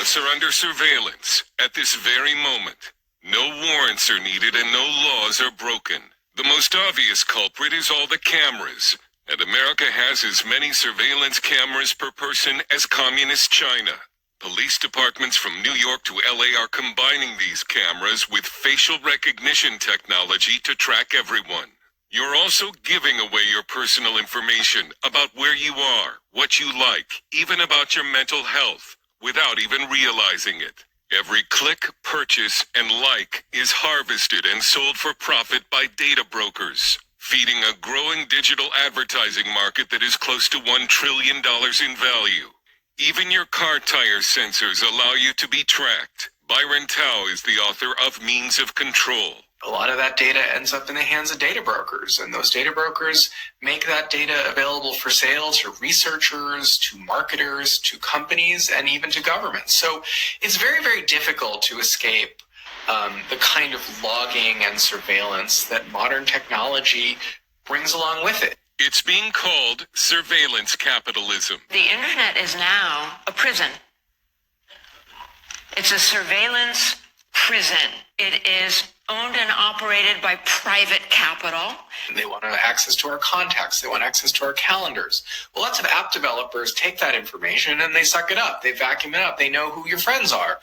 us are under surveillance at this very moment. No warrants are needed and no laws are broken. The most obvious culprit is all the cameras, and America has as many surveillance cameras per person as communist China. Police departments from New York to LA are combining these cameras with facial recognition technology to track everyone. You're also giving away your personal information about where you are, what you like, even about your mental health, without even realizing it. Every click, purchase, and like is harvested and sold for profit by data brokers, feeding a growing digital advertising market that is close to $1 trillion in value. Even your car tire sensors allow you to be tracked. Byron Tao is the author of Means of Control. A lot of that data ends up in the hands of data brokers, and those data brokers make that data available for sale to researchers, to marketers, to companies, and even to governments. So it's very, very difficult to escape the kind of logging and surveillance that modern technology brings along with it. It's being called surveillance capitalism. The internet is now a prison. It's a surveillance prison. It is owned and operated by private capital. They want access to our contacts. They want access to our calendars. Well, lots of app developers take that information and they suck it up. They vacuum it up. They know who your friends are.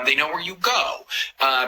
They know where you go.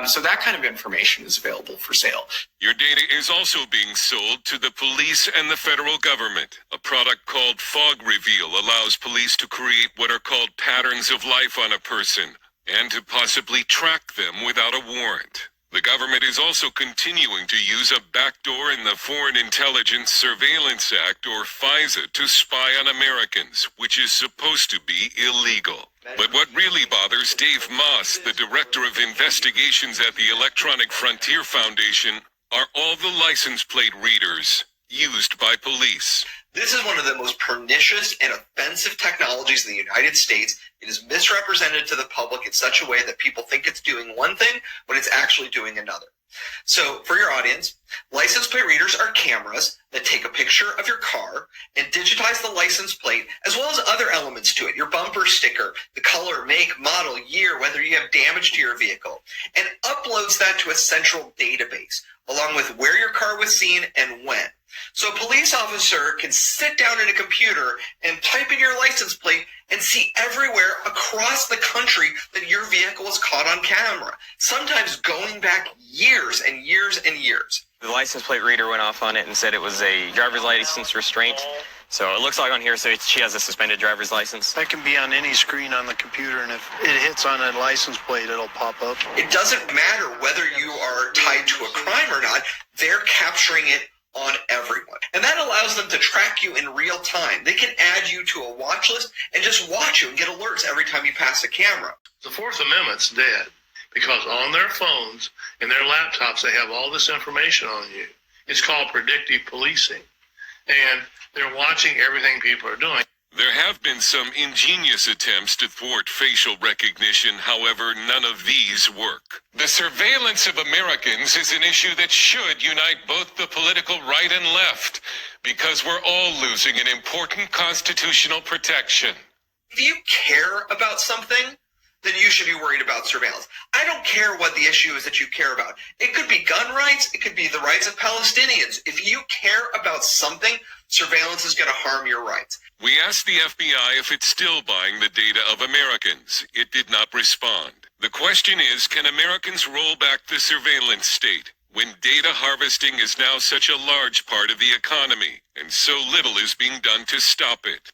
So that kind of information is available for sale. Your data is also being sold to the police and the federal government. A product called Fog Reveal allows police to create what are called patterns of life on a person and to possibly track them without a warrant. The government is also continuing to use a backdoor in the Foreign Intelligence Surveillance Act, or FISA, to spy on Americans, which is supposed to be illegal. But what really bothers Dave Moss, the Director of Investigations at the Electronic Frontier Foundation, are all the license plate readers used by police. This is one of the most pernicious and offensive technologies in the United States. It is misrepresented to the public in such a way that people think it's doing one thing when it's actually doing another. So for your audience, license plate readers are cameras that take a picture of your car and digitize the license plate as well as other elements to it, your bumper sticker, the color, make, model, year, whether you have damage to your vehicle, and uploads that to a central database along with where your car was seen and when. So a police officer can sit down at a computer and type in your license plate and see everywhere across the country that your vehicle was caught on camera, sometimes going back years and years and years. The license plate reader went off on it and said it was a driver's license restraint. So it looks like on here, so she has a suspended driver's license. That can be on any screen on the computer, and if it hits on a license plate, it'll pop up. It doesn't matter whether you are tied to a crime or not, they're capturing it on everyone. And that allows them to track you in real time. They can add you to a watch list and just watch you and get alerts every time you pass a camera. The Fourth Amendment's dead because on their phones and their laptops, they have all this information on you. It's called predictive policing. And they're watching everything people are doing. There have been some ingenious attempts to thwart facial recognition, however, none of these work. The surveillance of Americans is an issue that should unite both the political right and left, because we're all losing an important constitutional protection. If you care about something, then you should be worried about surveillance. I don't care what the issue is that you care about. It could be gun rights. It could be the rights of Palestinians. If you care about something, surveillance is going to harm your rights. We asked the FBI if it's still buying the data of Americans. It did not respond. The question is, can Americans roll back the surveillance state when data harvesting is now such a large part of the economy and so little is being done to stop it?